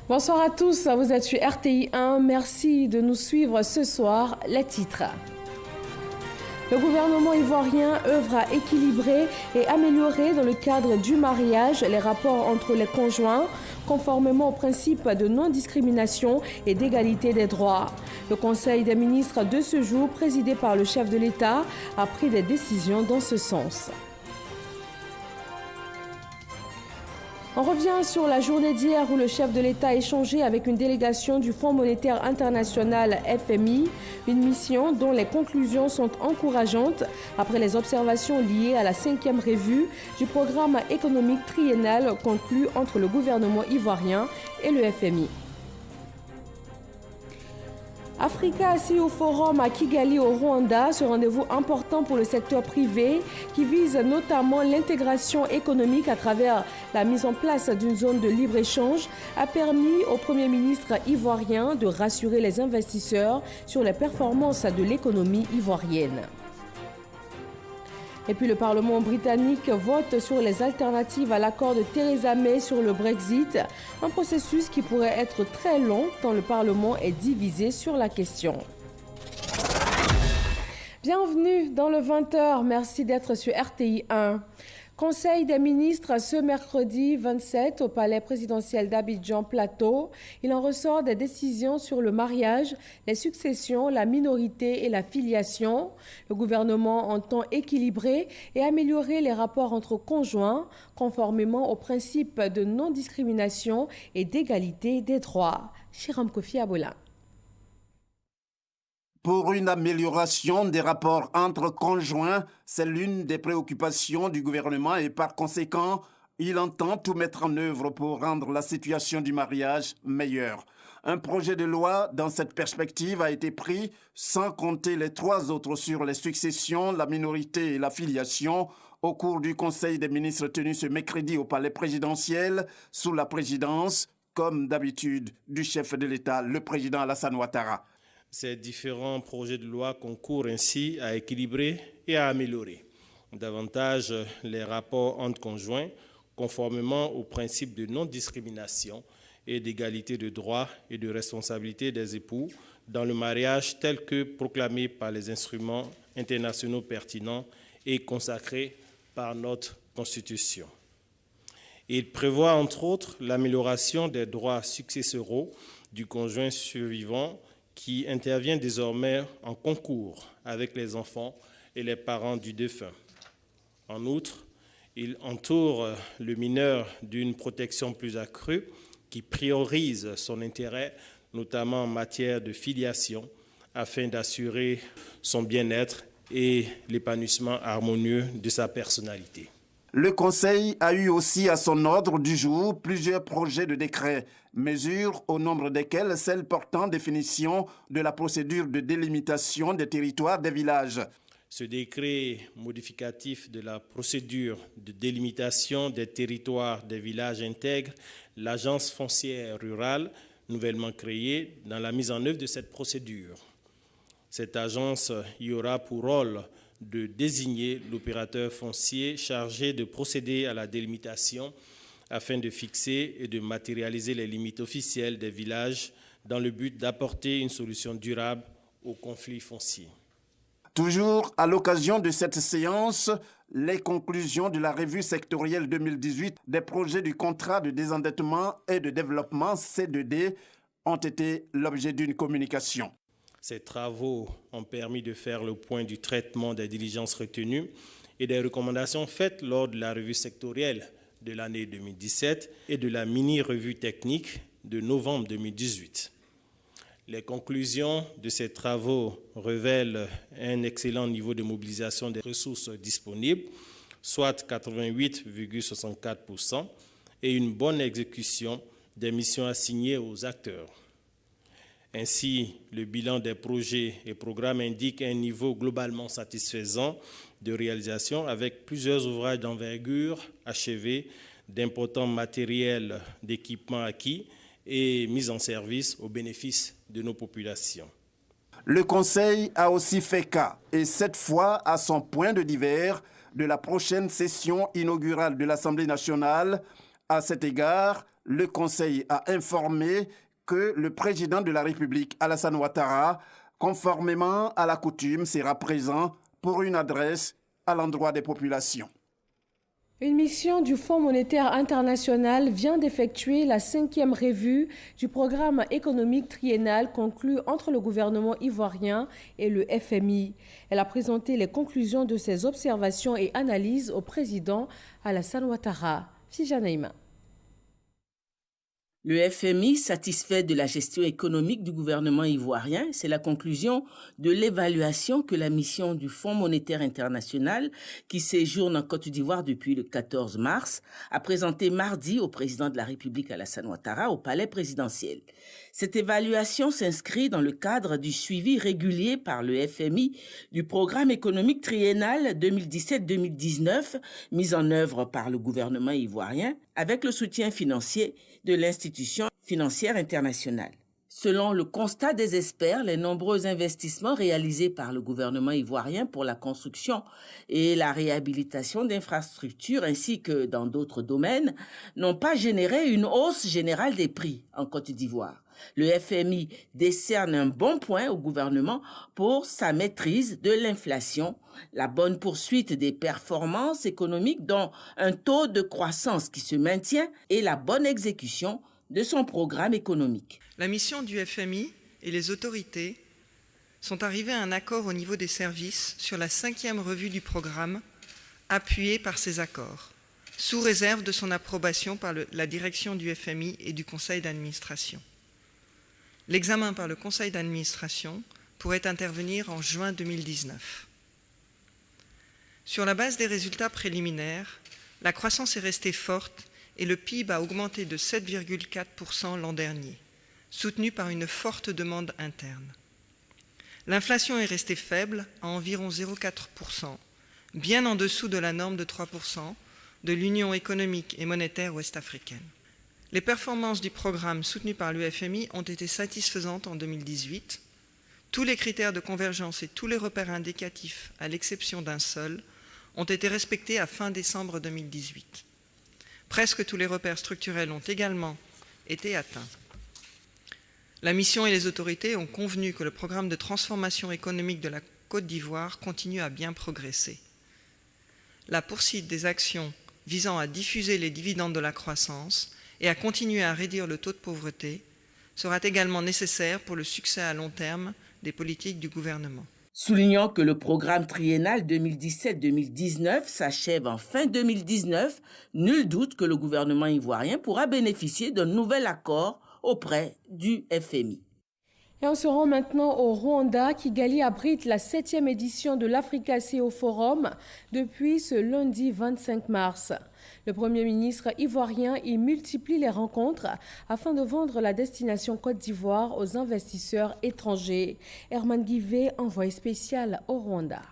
Bonsoir à tous, vous êtes sur RTI 1. Merci de nous suivre ce soir. Les titres. Le gouvernement ivoirien œuvre à équilibrer et améliorer dans le cadre du mariage les rapports entre les conjoints, conformément au principe de non-discrimination et d'égalité des droits. Le Conseil des ministres de ce jour, présidé par le chef de l'État, a pris des décisions dans ce sens. On revient sur la journée d'hier où le chef de l'État a échangé avec une délégation du Fonds monétaire international FMI, une mission dont les conclusions sont encourageantes après les observations liées à la 5e revue du programme économique triennal conclu entre le gouvernement ivoirien et le FMI. Africa assis au forum à Kigali au Rwanda, ce rendez-vous important pour le secteur privé qui vise notamment l'intégration économique à travers la mise en place d'une zone de libre-échange a permis au Premier ministre ivoirien de rassurer les investisseurs sur les performances de l'économie ivoirienne. Et puis le Parlement britannique vote sur les alternatives à l'accord de Theresa May sur le Brexit, un processus qui pourrait être très long tant le Parlement est divisé sur la question. Bienvenue dans le 20h, merci d'être sur RTI 1. Conseil des ministres ce mercredi 27 au palais présidentiel d'Abidjan Plateau. Il en ressort des décisions sur le mariage, les successions, la minorité et la filiation. Le gouvernement entend équilibrer et améliorer les rapports entre conjoints, conformément au principe de non-discrimination et d'égalité des droits. Chiram Kofi Abola. Pour une amélioration des rapports entre conjoints, c'est l'une des préoccupations du gouvernement et par conséquent, il entend tout mettre en œuvre pour rendre la situation du mariage meilleure. Un projet de loi dans cette perspective a été pris, sans compter les 3 autres sur les successions, la minorité et la filiation, au cours du Conseil des ministres tenu ce mercredi au palais présidentiel, sous la présidence, comme d'habitude, du chef de l'État, le président Alassane Ouattara. Ces différents projets de loi concourent ainsi à équilibrer et à améliorer davantage les rapports entre conjoints, conformément au principe de non-discrimination et d'égalité de droits et de responsabilité des époux dans le mariage tel que proclamé par les instruments internationaux pertinents et consacrés par notre Constitution. Il prévoit entre autres l'amélioration des droits successoraux du conjoint survivant qui intervient désormais en concours avec les enfants et les parents du défunt. En outre, il entoure le mineur d'une protection plus accrue qui priorise son intérêt, notamment en matière de filiation, afin d'assurer son bien-être et l'épanouissement harmonieux de sa personnalité. Le Conseil a eu aussi à son ordre du jour plusieurs projets de décret, mesures au nombre desquelles celles portant définition de la procédure de délimitation des territoires des villages. Ce décret modificatif de la procédure de délimitation des territoires des villages intègre l'agence foncière rurale nouvellement créée dans la mise en œuvre de cette procédure. Cette agence y aura pour rôle de désigner l'opérateur foncier chargé de procéder à la délimitation afin de fixer et de matérialiser les limites officielles des villages dans le but d'apporter une solution durable aux conflits fonciers. Toujours à l'occasion de cette séance, les conclusions de la revue sectorielle 2018 des projets du contrat de désendettement et de développement C2D ont été l'objet d'une communication. Ces travaux ont permis de faire le point du traitement des diligences retenues et des recommandations faites lors de la revue sectorielle de l'année 2017 et de la mini-revue technique de novembre 2018. Les conclusions de ces travaux révèlent un excellent niveau de mobilisation des ressources disponibles, soit 88,64%, et une bonne exécution des missions assignées aux acteurs. Ainsi, le bilan des projets et programmes indique un niveau globalement satisfaisant de réalisation avec plusieurs ouvrages d'envergure achevés, d'importants matériels d'équipement acquis et mis en service au bénéfice de nos populations. Le Conseil a aussi fait cas, et cette fois à son point de divers, de la prochaine session inaugurale de l'Assemblée nationale. À cet égard, Le Conseil a informé que le président de la République, Alassane Ouattara, conformément à la coutume, sera présent pour une adresse à l'endroit des populations. Une mission du Fonds monétaire international vient d'effectuer la 5e revue du programme économique triennal conclu entre le gouvernement ivoirien et le FMI. Elle a présenté les conclusions de ses observations et analyses au président Alassane Ouattara. Fijanaïma. Le FMI, satisfait de la gestion économique du gouvernement ivoirien, c'est la conclusion de l'évaluation que la mission du Fonds monétaire international, qui séjourne en Côte d'Ivoire depuis le 14 mars, a présentée mardi au président de la République Alassane Ouattara au palais présidentiel. Cette évaluation s'inscrit dans le cadre du suivi régulier par le FMI du programme économique triennal 2017-2019 mis en œuvre par le gouvernement ivoirien avec le soutien financier de l'institution financière internationale. Selon le constat des experts, les nombreux investissements réalisés par le gouvernement ivoirien pour la construction et la réhabilitation d'infrastructures ainsi que dans d'autres domaines n'ont pas généré une hausse générale des prix en Côte d'Ivoire. Le FMI décerne un bon point au gouvernement pour sa maîtrise de l'inflation, la bonne poursuite des performances économiques dont un taux de croissance qui se maintient et la bonne exécution de son programme économique. La mission du FMI et les autorités sont arrivées à un accord au niveau des services sur la 5e revue du programme, appuyée par ces accords, sous réserve de son approbation par la direction du FMI et du conseil d'administration. L'examen par le conseil d'administration pourrait intervenir en juin 2019. Sur la base des résultats préliminaires, la croissance est restée forte et le PIB a augmenté de 7,4% l'an dernier, soutenu par une forte demande interne. L'inflation est restée faible à environ 0,4%, bien en dessous de la norme de 3% de l'Union économique et monétaire ouest-africaine. Les performances du programme soutenu par le FMI ont été satisfaisantes en 2018. Tous les critères de convergence et tous les repères indicatifs, à l'exception d'un seul, ont été respectés à fin décembre 2018. Presque tous les repères structurels ont également été atteints. La mission et les autorités ont convenu que le programme de transformation économique de la Côte d'Ivoire continue à bien progresser. La poursuite des actions visant à diffuser les dividendes de la croissance et à continuer à réduire le taux de pauvreté sera également nécessaire pour le succès à long terme des politiques du gouvernement. Soulignant que le programme triennal 2017-2019 s'achève en fin 2019, nul doute que le gouvernement ivoirien pourra bénéficier d'un nouvel accord auprès du FMI. Et on se rend maintenant au Rwanda. Kigali abrite la 7e édition de l'Africa CEO Forum depuis ce lundi 25 mars. Le Premier ministre ivoirien y multiplie les rencontres afin de vendre la destination Côte d'Ivoire aux investisseurs étrangers. Herman Guivet, envoyé spécial au Rwanda.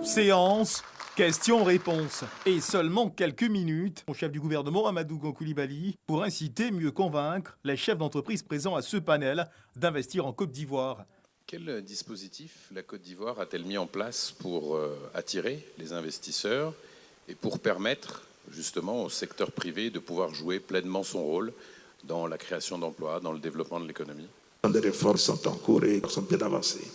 Séance, questions-réponses. Et seulement quelques minutes, mon chef du gouvernement Amadou Gon Coulibaly, pour inciter, mieux convaincre les chefs d'entreprise présents à ce panel d'investir en Côte d'Ivoire. Quel dispositif la Côte d'Ivoire a-t-elle mis en place pour attirer les investisseurs et pour permettre justement au secteur privé de pouvoir jouer pleinement son rôle dans la création d'emplois, dans le développement de l'économie? Des réformes sont en cours et sont bien avancées.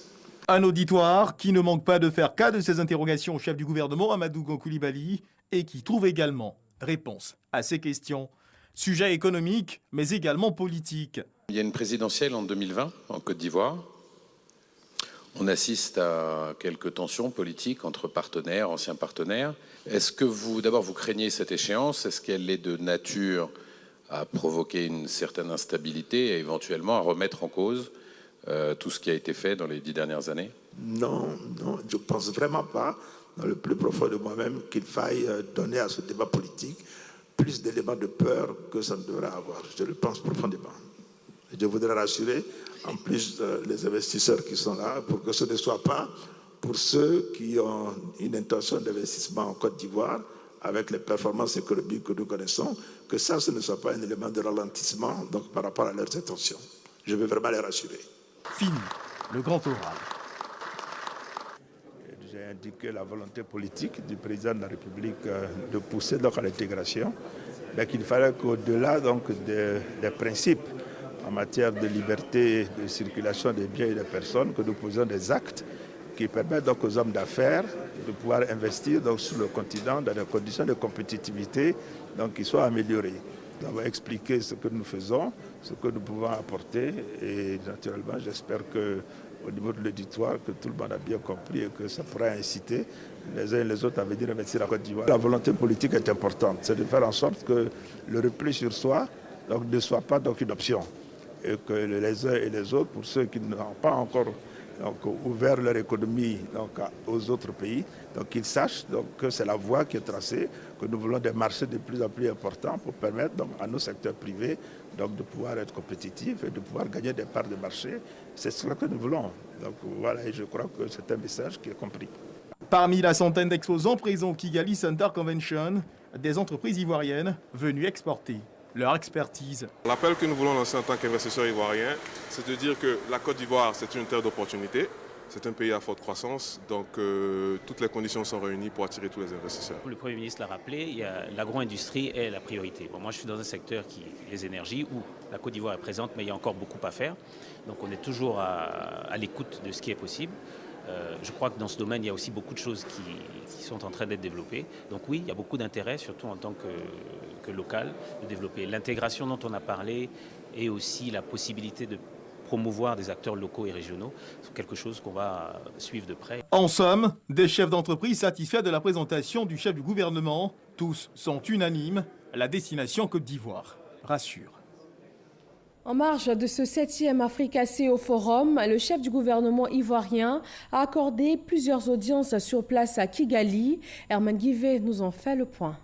Un auditoire qui ne manque pas de faire cas de ces interrogations au chef du gouvernement Amadou Gon Coulibaly et qui trouve également réponse à ces questions. Sujet économique, mais également politique. Il y a une présidentielle en 2020 en Côte d'Ivoire. On assiste à quelques tensions politiques entre partenaires, anciens partenaires. Est-ce que vous craignez cette échéance? Est-ce qu'elle est de nature à provoquer une certaine instabilité et éventuellement à remettre en cause tout ce qui a été fait dans les 10 dernières années? Non, je ne pense vraiment pas, dans le plus profond de moi-même, qu'il faille donner à ce débat politique plus d'éléments de peur que ça ne devrait avoir. Je le pense profondément. Je voudrais rassurer, en plus les investisseurs qui sont là, pour que ce ne soit pas pour ceux qui ont une intention d'investissement en Côte d'Ivoire, avec les performances économiques que nous connaissons, que ça, ce ne soit pas un élément de ralentissement donc, par rapport à leurs intentions. Je veux vraiment les rassurer. Fini le grand oral. J'ai indiqué la volonté politique du président de la République de pousser donc à l'intégration, mais qu'il fallait qu'au-delà donc des principes en matière de liberté de circulation des biens et des personnes, que nous posions des actes qui permettent donc aux hommes d'affaires de pouvoir investir donc sur le continent dans des conditions de compétitivité donc qui soient améliorées. Nous avons expliqué ce que nous faisons, ce que nous pouvons apporter et naturellement j'espère qu'au niveau de l'auditoire que tout le monde a bien compris et que ça pourra inciter les uns et les autres à venir investir en Côte d'Ivoire. La volonté politique est importante, c'est de faire en sorte que le repli sur soi donc, ne soit pas donc, une option et que les uns et les autres, pour ceux qui n'ont pas encore ouvert leur économie aux autres pays, donc qu'ils sachent que c'est la voie qui est tracée, que nous voulons des marchés de plus en plus importants pour permettre donc, à nos secteurs privés donc, de pouvoir être compétitifs et de pouvoir gagner des parts de marché. C'est ce que nous voulons. Donc voilà, et je crois que c'est un message qui est compris. Parmi la centaine d'exposants présents au Kigali Center Convention, des entreprises ivoiriennes venues exporter leur expertise. L'appel que nous voulons lancer en tant qu'investisseurs ivoiriens, c'est de dire que la Côte d'Ivoire, c'est une terre d'opportunités. C'est un pays à forte croissance, donc toutes les conditions sont réunies pour attirer tous les investisseurs. Le Premier ministre l'a rappelé, l'agro-industrie est la priorité. Bon, moi, je suis dans un secteur qui est les énergies, où la Côte d'Ivoire est présente, mais il y a encore beaucoup à faire. Donc on est toujours à l'écoute de ce qui est possible. Je crois que dans ce domaine, il y a aussi beaucoup de choses qui sont en train d'être développées. Donc oui, il y a beaucoup d'intérêt, surtout en tant que local, de développer l'intégration dont on a parlé et aussi la possibilité de promouvoir des acteurs locaux et régionaux. C'est quelque chose qu'on va suivre de près. En somme, des chefs d'entreprise satisfaits de la présentation du chef du gouvernement, tous sont unanimes, la destination Côte d'Ivoire rassure. En marge de ce 7e Africa CEO Forum, le chef du gouvernement ivoirien a accordé plusieurs audiences sur place à Kigali. Herman Guivet nous en fait le point.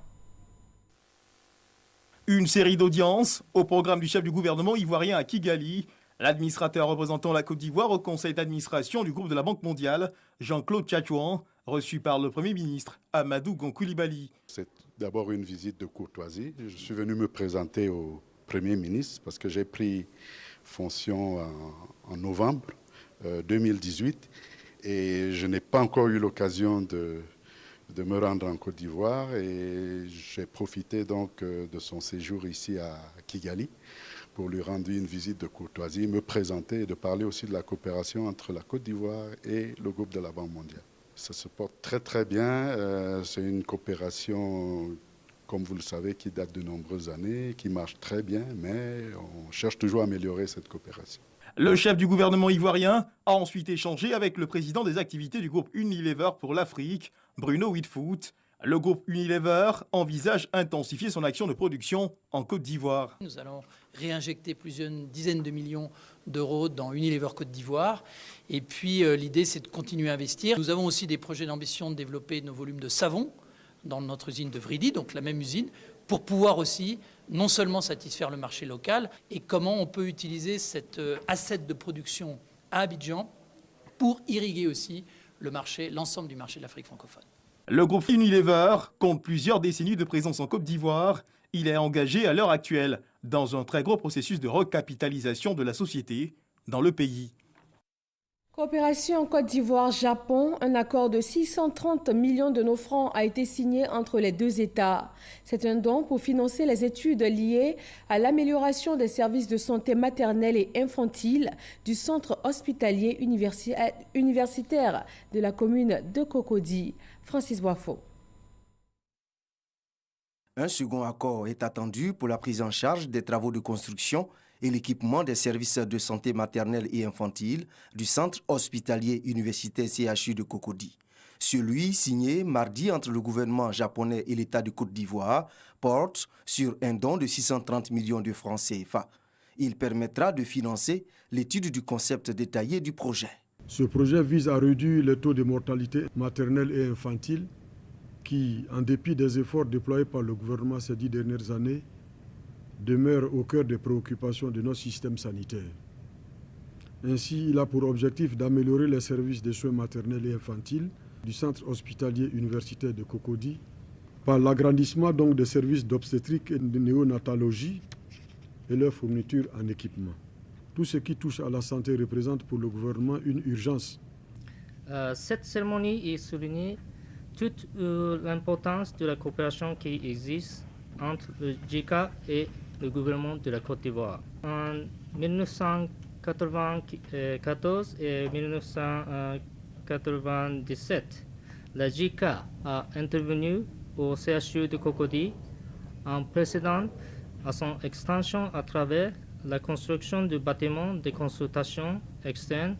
Une série d'audiences au programme du chef du gouvernement ivoirien à Kigali. L'administrateur représentant la Côte d'Ivoire au conseil d'administration du groupe de la Banque mondiale, Jean-Claude Tchatchouan, reçu par le Premier ministre Amadou Gon Coulibaly. C'est d'abord une visite de courtoisie. Je suis venu me présenter au Premier ministre parce que j'ai pris fonction en novembre 2018 et je n'ai pas encore eu l'occasion de me rendre en Côte d'Ivoire et j'ai profité donc de son séjour ici à Kigali pour lui rendre une visite de courtoisie, me présenter et de parler aussi de la coopération entre la Côte d'Ivoire et le groupe de la Banque mondiale. Ça se porte très très bien, c'est une coopération, comme vous le savez, qui date de nombreuses années, qui marche très bien, mais on cherche toujours à améliorer cette coopération. Le chef du gouvernement ivoirien a ensuite échangé avec le président des activités du groupe Unilever pour l'Afrique, Bruno Whitfoot. Le groupe Unilever envisage intensifier son action de production en Côte d'Ivoire. Nous allons réinjecter plusieurs dizaines de millions d'euros dans Unilever Côte d'Ivoire. Et puis l'idée, c'est de continuer à investir. Nous avons aussi des projets d'ambition de développer nos volumes de savon dans notre usine de Vridi, donc la même usine, pour pouvoir aussi non seulement satisfaire le marché local, et comment on peut utiliser cet asset de production à Abidjan pour irriguer aussi l'ensemble du marché de l'Afrique francophone. Le groupe Unilever compte plusieurs décennies de présence en Côte d'Ivoire. Il est engagé à l'heure actuelle dans un très gros processus de recapitalisation de la société dans le pays. Coopération Côte d'Ivoire-Japon, un accord de 630 millions de nos francs a été signé entre les deux États. C'est un don pour financer les études liées à l'amélioration des services de santé maternelle et infantile du centre hospitalier universitaire de la commune de Cocody. Francis Boifo. Un second accord est attendu pour la prise en charge des travaux de construction et l'équipement des services de santé maternelle et infantile du centre hospitalier universitaire CHU de Cocody. Celui signé mardi entre le gouvernement japonais et l'État de Côte d'Ivoire porte sur un don de 630 millions de francs CFA. Il permettra de financer l'étude du concept détaillé du projet. Ce projet vise à réduire le taux de mortalité maternelle et infantile qui, en dépit des efforts déployés par le gouvernement ces 10 dernières années, demeure au cœur des préoccupations de notre système sanitaire. Ainsi, il a pour objectif d'améliorer les services de soins maternels et infantiles du centre hospitalier universitaire de Cocody par l'agrandissement donc des services d'obstétrique et de néonatologie et leur fourniture en équipement. Tout ce qui touche à la santé représente pour le gouvernement une urgence. Cette cérémonie est soulignée toute l'importance de la coopération qui existe entre le JICA et le gouvernement de la Côte d'Ivoire. En 1994 et 1997, la JICA a intervenu au CHU de Cocody en précédant à son extension à travers la construction de bâtiments de consultation externes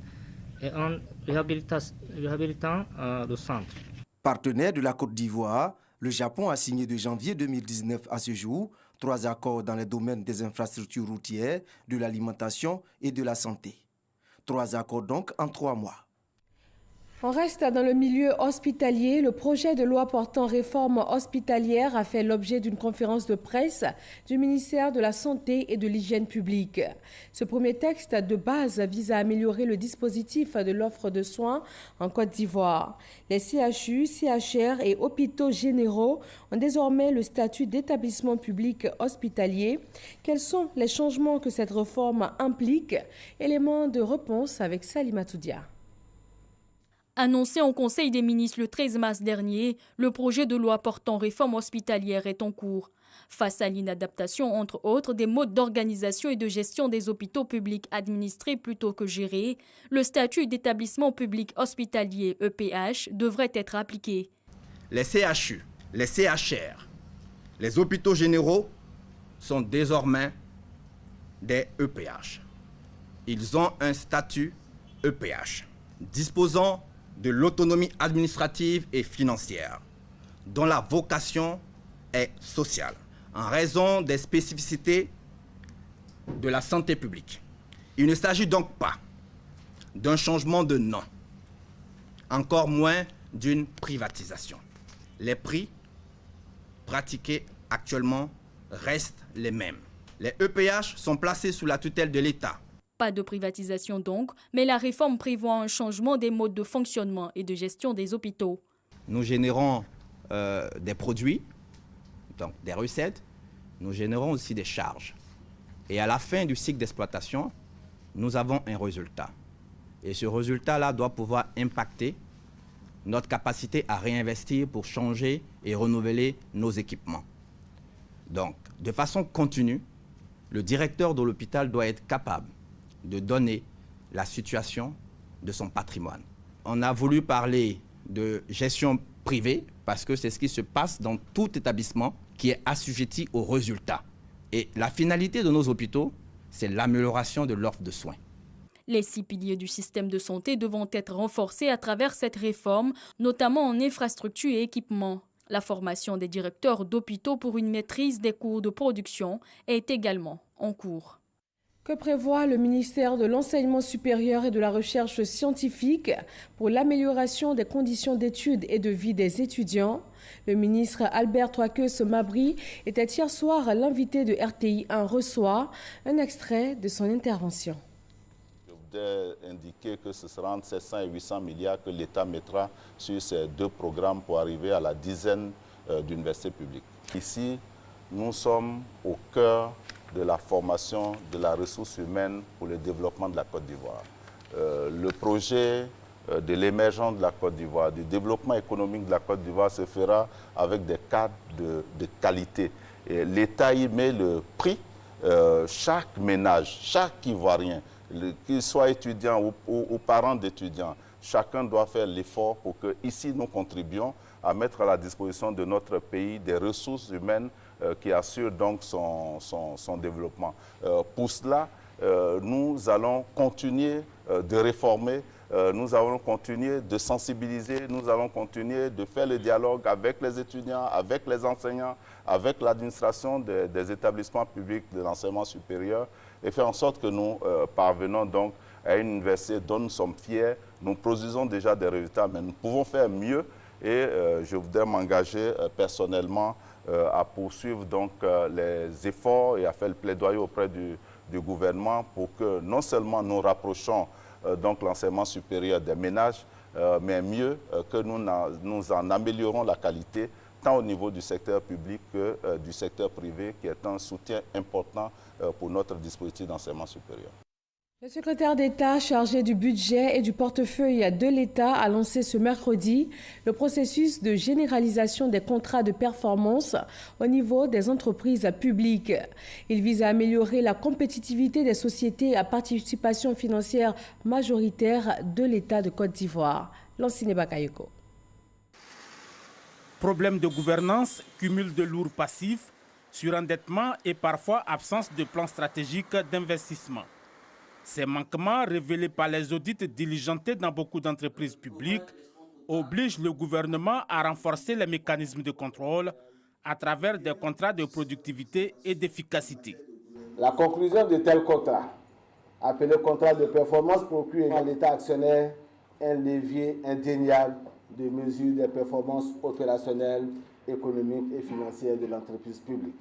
et en réhabilitant le centre. Partenaire de la Côte d'Ivoire, le Japon a signé de janvier 2019 à ce jour 3 accords dans les domaines des infrastructures routières, de l'alimentation et de la santé. 3 accords donc en 3 mois. On reste dans le milieu hospitalier. Le projet de loi portant réforme hospitalière a fait l'objet d'une conférence de presse du ministère de la Santé et de l'Hygiène publique. Ce premier texte de base vise à améliorer le dispositif de l'offre de soins en Côte d'Ivoire. Les CHU, CHR et hôpitaux généraux ont désormais le statut d'établissement public hospitalier. Quels sont les changements que cette réforme implique? Élément de réponse avec Salima Toudia. Annoncé en Conseil des ministres le 13 mars dernier, le projet de loi portant réforme hospitalière est en cours. Face à l'inadaptation, entre autres, des modes d'organisation et de gestion des hôpitaux publics administrés plutôt que gérés, le statut d'établissement public hospitalier EPH devrait être appliqué. Les CHU, les CHR, les hôpitaux généraux sont désormais des EPH. Ils ont un statut EPH, disposant de l'autonomie administrative et financière, dont la vocation est sociale, en raison des spécificités de la santé publique. Il ne s'agit donc pas d'un changement de nom, encore moins d'une privatisation. Les prix pratiqués actuellement restent les mêmes. Les EPH sont placés sous la tutelle de l'État. Pas de privatisation donc, mais la réforme prévoit un changement des modes de fonctionnement et de gestion des hôpitaux. Nous générons des produits, donc des recettes, nous générons aussi des charges. Et à la fin du cycle d'exploitation, nous avons un résultat. Et ce résultat-là doit pouvoir impacter notre capacité à réinvestir pour changer et renouveler nos équipements. Donc, de façon continue, le directeur de l'hôpital doit être capable de donner la situation de son patrimoine. On a voulu parler de gestion privée parce que c'est ce qui se passe dans tout établissement qui est assujetti aux résultats. Et la finalité de nos hôpitaux, c'est l'amélioration de l'offre de soins. Les 6 piliers du système de santé devront être renforcés à travers cette réforme, notamment en infrastructures et équipements. La formation des directeurs d'hôpitaux pour une maîtrise des coûts de production est également en cours. Que prévoit le ministère de l'Enseignement supérieur et de la Recherche scientifique pour l'amélioration des conditions d'études et de vie des étudiants? Le ministre Albert Troaqueus-Mabry était hier soir l'invité de RTI 1 reçoit. Un extrait de son intervention. Je voudrais indiquer que ce sera entre 700 et 800 milliards que l'État mettra sur ces 2 programmes pour arriver à la dizaine d'universités publiques. Ici, nous sommes au cœur de la formation de la ressource humaine pour le développement de la Côte d'Ivoire. Le projet de l'émergence de la Côte d'Ivoire, du développement économique de la Côte d'Ivoire se fera avec des cadres de qualité. L'État y met le prix. Chaque ménage, chaque Ivoirien, qu'il soit étudiant ou parent d'étudiants, chacun doit faire l'effort pour que ici nous contribuions à mettre à la disposition de notre pays des ressources humaines qui assurent donc son développement. Pour cela, nous allons continuer de réformer, nous allons continuer de sensibiliser, nous allons continuer de faire le dialogue avec les étudiants, avec les enseignants, avec l'administration des établissements publics de l'enseignement supérieur et faire en sorte que nous parvenons donc à une université dont nous sommes fiers. Nous produisons déjà des résultats, mais nous pouvons faire mieux et je voudrais m'engager personnellement à poursuivre donc les efforts et à faire le plaidoyer auprès du gouvernement pour que non seulement nous rapprochons donc l'enseignement supérieur des ménages, mais mieux que nous en améliorons la qualité tant au niveau du secteur public que du secteur privé qui est un soutien important pour notre dispositif d'enseignement supérieur. Le secrétaire d'État chargé du budget et du portefeuille de l'État a lancé ce mercredi le processus de généralisation des contrats de performance au niveau des entreprises publiques. Il vise à améliorer la compétitivité des sociétés à participation financière majoritaire de l'État de Côte d'Ivoire. Lancine Bakayoko. Problème de gouvernance, cumul de lourds passifs, surendettement et parfois absence de plan stratégique d'investissement. Ces manquements, révélés par les audits diligentés dans beaucoup d'entreprises publiques, obligent le gouvernement à renforcer les mécanismes de contrôle à travers des contrats de productivité et d'efficacité. La conclusion de tels contrats, appelés contrats de performance, procure à l'État actionnaire un levier indéniable de mesure des performances opérationnelles, économiques et financières de l'entreprise publique.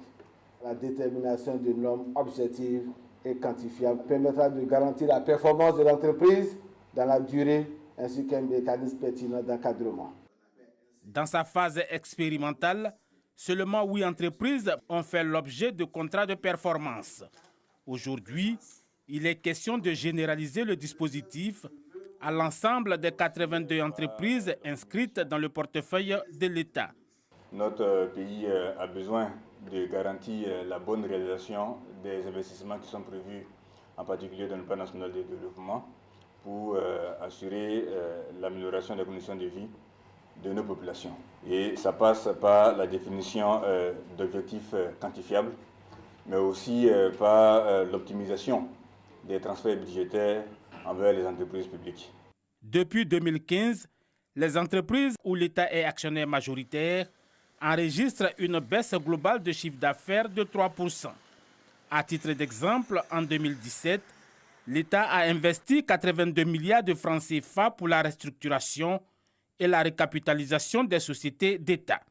La détermination de normes objectives et quantifiables permettra de garantir la performance de l'entreprise dans la durée ainsi qu'un mécanisme pertinent d'encadrement. Dans sa phase expérimentale, seulement 8 entreprises ont fait l'objet de contrats de performance. Aujourd'hui, il est question de généraliser le dispositif à l'ensemble des 82 entreprises inscrites dans le portefeuille de l'État. Notre pays a besoin de garantir la bonne réalisation des investissements qui sont prévus, en particulier dans le plan national de développement, pour assurer l'amélioration des conditions de vie de nos populations. Et ça passe par la définition d'objectifs quantifiables, mais aussi par l'optimisation des transferts budgétaires envers les entreprises publiques. Depuis 2015, les entreprises où l'État est actionnaire majoritaire enregistrent une baisse globale de chiffre d'affaires de 3%. À titre d'exemple, en 2017, l'État a investi 82 milliards de francs CFA pour la restructuration et la recapitalisation des sociétés d'État,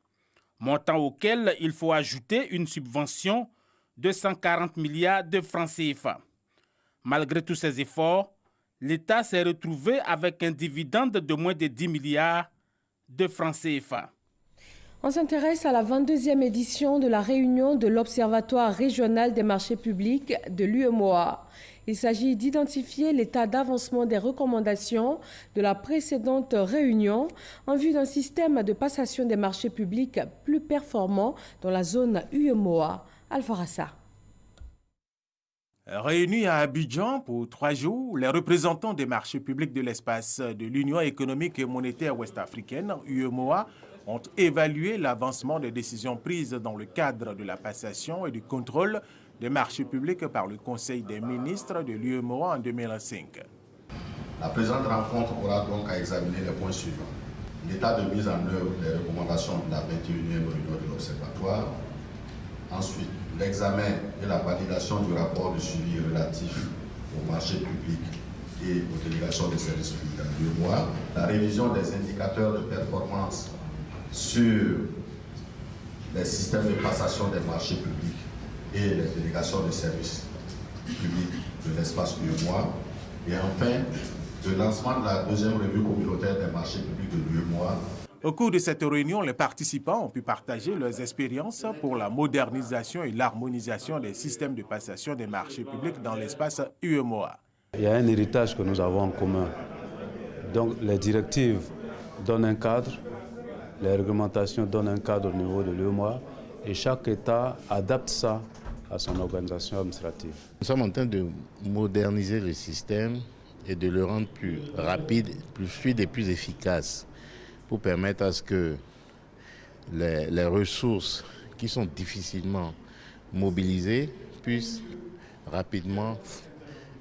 montant auquel il faut ajouter une subvention de 140 milliards de francs CFA. Malgré tous ces efforts, l'État s'est retrouvé avec un dividende de moins de 10 milliards de francs CFA. On s'intéresse à la 22e édition de la réunion de l'Observatoire régional des marchés publics de l'UEMOA. Il s'agit d'identifier l'état d'avancement des recommandations de la précédente réunion en vue d'un système de passation des marchés publics plus performant dans la zone UEMOA. Alpha Rassa. Réunis à Abidjan pour 3 jours, les représentants des marchés publics de l'espace de l'Union économique et monétaire ouest-africaine, UEMOA, ont évalué l'avancement des décisions prises dans le cadre de la passation et du contrôle des marchés publics par le Conseil des ministres de l'UEMOA en 2005. La présente rencontre aura donc à examiner les points suivants. L'état de mise en œuvre des recommandations de la 21e réunion de l'Observatoire. Ensuite, l'examen et la validation du rapport de suivi relatif aux marchés publics et aux délégations des services publics dans l'UEMOA. La révision des indicateurs de performance sur les systèmes de passation des marchés publics et les délégations de services publics de l'espace UEMOA. Et enfin, le lancement de la 2e revue communautaire des marchés publics de l'UEMOA. Au cours de cette réunion, les participants ont pu partager leurs expériences pour la modernisation et l'harmonisation des systèmes de passation des marchés publics dans l'espace UEMOA. Il y a un héritage que nous avons en commun. Donc les directives donnent un cadre, les réglementations donnent un cadre au niveau de l'UEMOA et chaque État adapte ça à son organisation administrative. Nous sommes en train de moderniser le système et de le rendre plus rapide, plus fluide et plus efficace pour permettre à ce que les ressources qui sont difficilement mobilisées puissent rapidement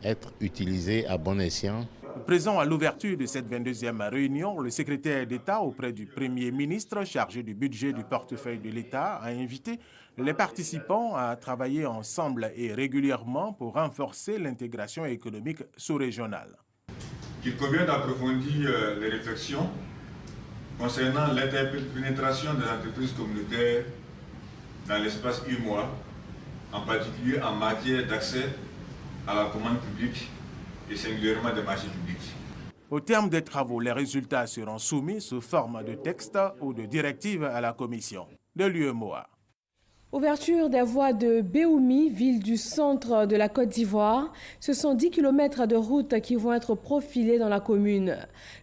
être utilisées à bon escient. Présent à l'ouverture de cette 22e réunion, le secrétaire d'État auprès du Premier ministre chargé du budget du portefeuille de l'État a invité les participants à travailler ensemble et régulièrement pour renforcer l'intégration économique sous-régionale. Il convient d'approfondir les réflexions concernant l'interpénétration des entreprises communautaires dans l'espace UEMOA, en particulier en matière d'accès à la commande publique et singulièrement des marchés publics. Au terme des travaux, les résultats seront soumis sous forme de texte ou de directive à la commission de l'UEMOA. Ouverture des voies de Béoumi, ville du centre de la Côte d'Ivoire. Ce sont 10 km de route qui vont être profilés dans la commune.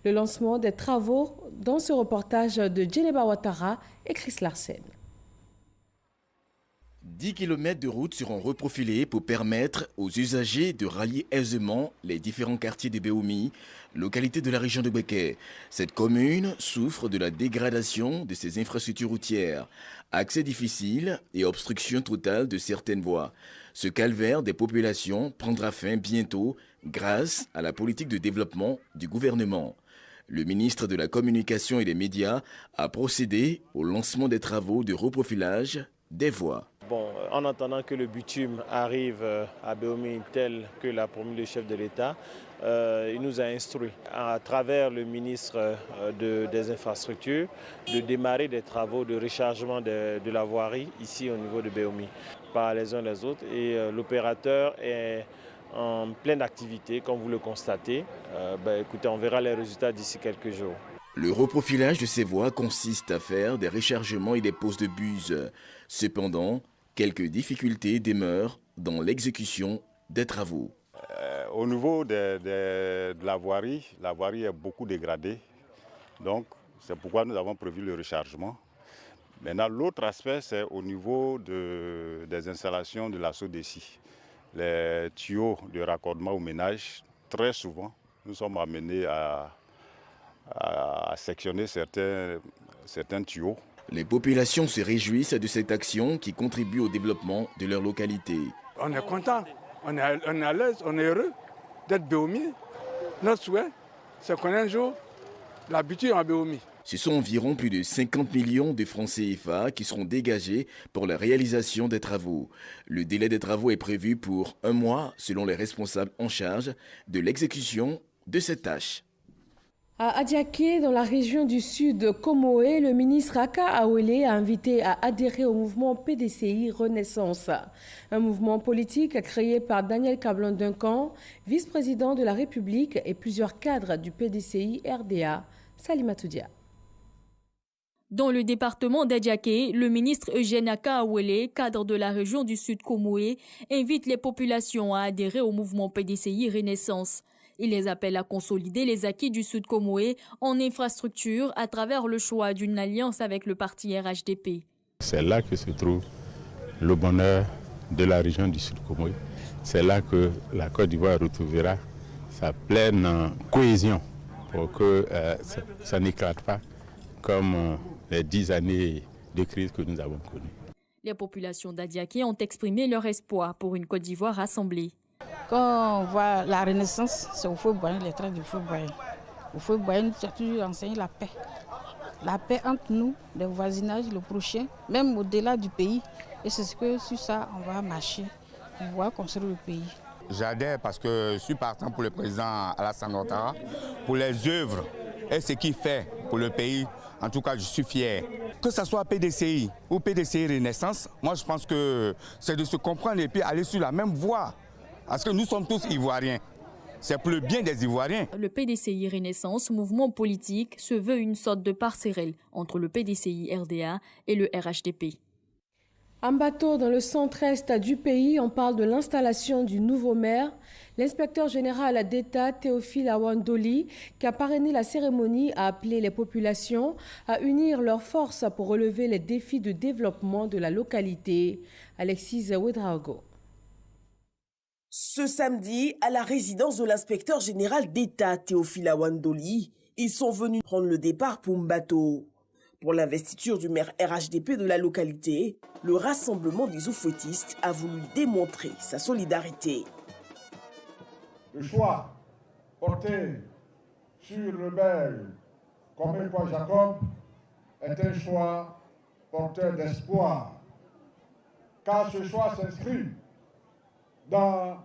Le lancement des travaux dans ce reportage de Djeneba Ouattara et Chris Larsen. 10 km de route seront reprofilés pour permettre aux usagers de rallier aisément les différents quartiers de Béoumi, localité de la région de Béké. Cette commune souffre de la dégradation de ses infrastructures routières, accès difficile et obstruction totale de certaines voies. Ce calvaire des populations prendra fin bientôt grâce à la politique de développement du gouvernement. Le ministre de la Communication et des Médias a procédé au lancement des travaux de reprofilage des voies. Bon, en attendant que le bitume arrive à Béoumi tel que l'a promis le chef de l'État, il nous a instruit à travers le ministre des Infrastructures de démarrer des travaux de rechargement de la voirie ici au niveau de Béoumi par les uns les autres. Et l'opérateur est en pleine activité, comme vous le constatez. Écoutez, on verra les résultats d'ici quelques jours. Le reprofilage de ces voies consiste à faire des rechargements et des pauses de bus. Cependant, quelques difficultés demeurent dans l'exécution des travaux. Au niveau de la voirie est beaucoup dégradée. Donc, c'est pourquoi nous avons prévu le rechargement. Maintenant, l'autre aspect, c'est au niveau des installations de la SODECI. Les tuyaux de raccordement au ménage, très souvent, nous sommes amenés à sectionner certains tuyaux. Les populations se réjouissent de cette action qui contribue au développement de leur localité. On est content, on est à l'aise, on est heureux d'être Béoumi. Notre souhait, c'est qu'on ait un jour l'habitude à Béoumi. Ce sont environ plus de 50 millions de francs CFA qui seront dégagés pour la réalisation des travaux. Le délai des travaux est prévu pour 1 mois selon les responsables en charge de l'exécution de cette tâche. À Adiaké, dans la région du sud Comoé, le ministre Aka Awele a invité à adhérer au mouvement PDCI Renaissance, un mouvement politique créé par Daniel Kablon-Duncan, vice-président de la République, et plusieurs cadres du PDCI RDA. Salimata Dia. Dans le département d'Adiaké, le ministre Eugène Aka Awele, cadre de la région du sud Comoé, invite les populations à adhérer au mouvement PDCI Renaissance. Il les appelle à consolider les acquis du Sud Comoé en infrastructure à travers le choix d'une alliance avec le parti RHDP. C'est là que se trouve le bonheur de la région du Sud Comoé. C'est là que la Côte d'Ivoire retrouvera sa pleine cohésion pour que ça n'éclate pas comme les 10 années de crise que nous avons connues. Les populations d'Adiaké ont exprimé leur espoir pour une Côte d'Ivoire rassemblée. Quand on voit la Renaissance, c'est au Feu-Boyen, les traits du Feu-Boyen. Au Feu-Boyen, nous avons toujours enseigné la paix. La paix entre nous, le voisinage, le prochain, même au-delà du pays. Et c'est ce que sur ça, on va marcher pour pouvoir construire le pays. J'adhère parce que je suis partant pour le président Alassane Ouattara, pour les œuvres et ce qu'il fait pour le pays. En tout cas, je suis fier. Que ce soit PDCI ou PDCI Renaissance, moi je pense que c'est de se comprendre et puis aller sur la même voie. Parce que nous sommes tous Ivoiriens. C'est pour le bien des Ivoiriens. Le PDCI Renaissance, mouvement politique, se veut une sorte de passerelle entre le PDCI RDA et le RHDP. En bateau, dans le centre-est du pays, on parle de l'installation du nouveau maire. L'inspecteur général d'État, Théophile Awandoli, qui a parrainé la cérémonie, a appelé les populations à unir leurs forces pour relever les défis de développement de la localité. Alexis Ouedraogo. Ce samedi, à la résidence de l'inspecteur général d'État, Théophile Awandoli, ils sont venus prendre le départ pour Mbato. Pour l'investiture du maire RHDP de la localité, le rassemblement des oufouettistes a voulu démontrer sa solidarité. Le choix porté sur le maire comme Ekwa Jacob est un choix porteur d'espoir, car ce choix s'inscrit dans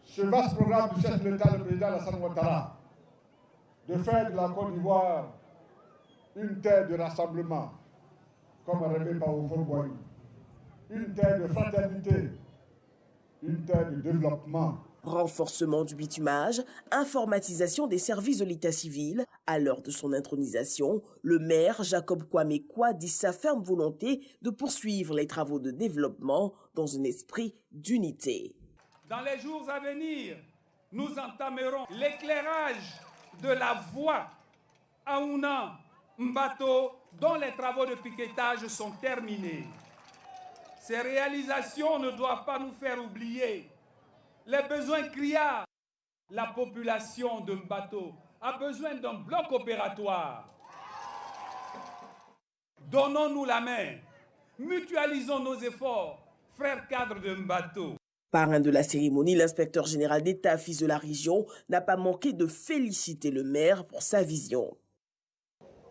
ce vaste programme du chef de l'État, le président Alassane Ouattara, de faire de la Côte d'Ivoire une terre de rassemblement, comme rêvé par Oufou-Boigny, une terre de fraternité, une terre de développement. Renforcement du bitumage, informatisation des services de l'état civil, À l'heure de son intronisation, le maire Jacob Kwame-Kwa dit sa ferme volonté de poursuivre les travaux de développement dans un esprit d'unité. Dans les jours à venir, nous entamerons l'éclairage de la voie Aouna-Mbato dont les travaux de piquetage sont terminés. Ces réalisations ne doivent pas nous faire oublier les besoins criards. La population de Mbato a besoin d'un bloc opératoire. Donnons-nous la main, mutualisons nos efforts, frères cadres de Mbato. Parrain de la cérémonie, l'inspecteur général d'État, fils de la région, n'a pas manqué de féliciter le maire pour sa vision.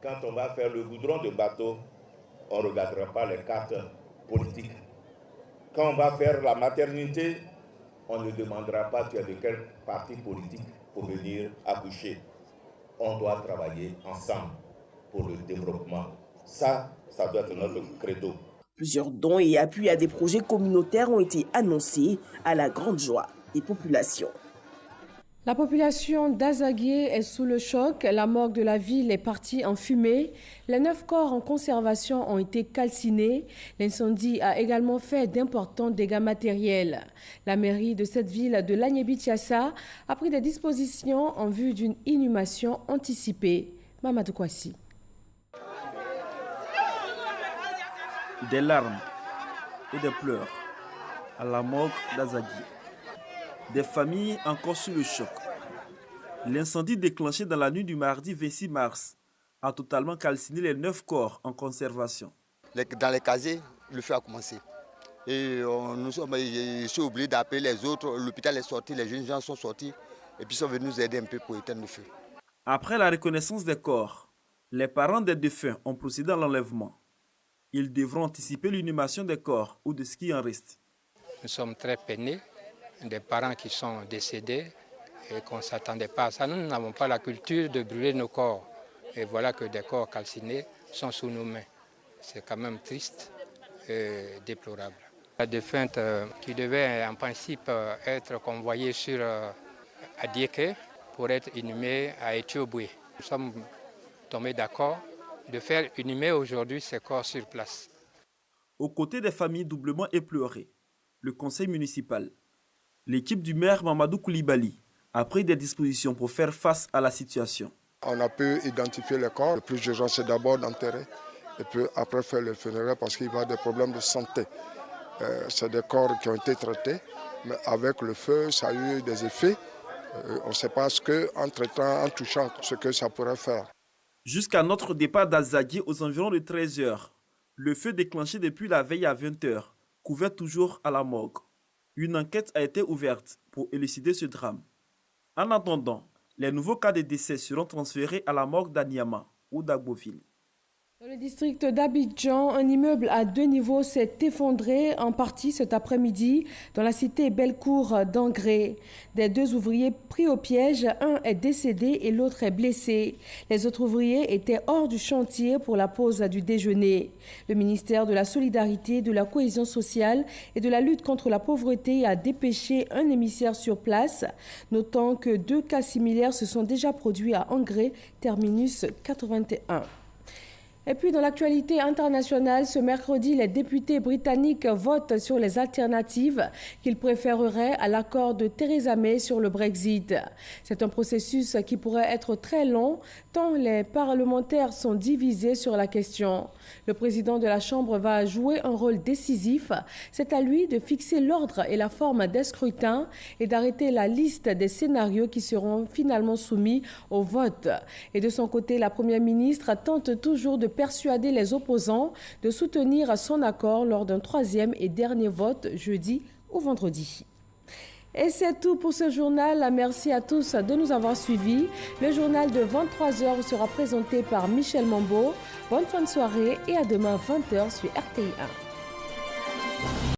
Quand on va faire le goudron de Mbato, on ne regardera pas les cartes politiques. Quand on va faire la maternité, on ne demandera pas tu es de quel parti politique pour venir accoucher. On doit travailler ensemble pour le développement. Ça doit être notre credo. Plusieurs dons et appuis à des projets communautaires ont été annoncés à la grande joie des populations. La population d'Azaguié est sous le choc. La morgue de la ville est partie en fumée. Les 9 corps en conservation ont été calcinés. L'incendie a également fait d'importants dégâts matériels. La mairie de cette ville de Lagnébi-Tiassa a pris des dispositions en vue d'une inhumation anticipée. Mamadou Kwasi. Des larmes et des pleurs à la morgue d'Azaguié. Des familles encore sous le choc. L'incendie déclenché dans la nuit du mardi 26 mars a totalement calciné les 9 corps en conservation. Dans les casiers, le feu a commencé. Et je suis obligé d'appeler les autres. L'hôpital est sorti, les jeunes gens sont sortis et puis sont venus nous aider un peu pour éteindre le feu. Après la reconnaissance des corps, les parents des défunts ont procédé à l'enlèvement. Ils devront anticiper l'inhumation des corps ou de ce qui en reste. Nous sommes très peinés. Des parents qui sont décédés et qu'on ne s'attendait pas à ça. Nous n'avons pas la culture de brûler nos corps. Et voilà que des corps calcinés sont sous nos mains. C'est quand même triste et déplorable. La défunte qui devait en principe être convoyée sur Adiéké pour être inhumée à Éthiopie. Nous sommes tombés d'accord de faire inhumer aujourd'hui ces corps sur place. Aux côtés des familles doublement éplorées, le conseil municipal, l'équipe du maire Mamadou Koulibaly a pris des dispositions pour faire face à la situation. On a pu identifier les corps. Le plus urgent, c'est d'abord d'enterrer et puis après faire le funéraire parce qu'il y a des problèmes de santé. C'est des corps qui ont été traités, mais avec le feu, ça a eu des effets. On ne sait pas en traitant, en touchant, ce que ça pourrait faire. Jusqu'à notre départ d'Azaguié aux environs de 13 h, le feu déclenché depuis la veille à 20 h couvait toujours à la morgue. Une enquête a été ouverte pour élucider ce drame. En attendant, les nouveaux cas de décès seront transférés à la morgue d'Aniama ou d'Agboville. Dans le district d'Abidjan, un immeuble à 2 niveaux s'est effondré en partie cet après-midi dans la cité Bellecour d'Angré. Des 2 ouvriers pris au piège, un est décédé et l'autre est blessé. Les autres ouvriers étaient hors du chantier pour la pause du déjeuner. Le ministère de la Solidarité, de la Cohésion sociale et de la lutte contre la pauvreté a dépêché un émissaire sur place, notant que 2 cas similaires se sont déjà produits à Angré, terminus 81. Et puis dans l'actualité internationale, ce mercredi, les députés britanniques votent sur les alternatives qu'ils préféreraient à l'accord de Theresa May sur le Brexit. C'est un processus qui pourrait être très long, tant les parlementaires sont divisés sur la question. Le président de la Chambre va jouer un rôle décisif. C'est à lui de fixer l'ordre et la forme des scrutins et d'arrêter la liste des scénarios qui seront finalement soumis au vote. Et de son côté, la Première ministre tente toujours de persuader les opposants de soutenir son accord lors d'un 3e et dernier vote jeudi ou vendredi. Et c'est tout pour ce journal. Merci à tous de nous avoir suivis. Le journal de 23h sera présenté par Michel Mambo. Bonne fin de soirée et à demain 20h sur RTI 1.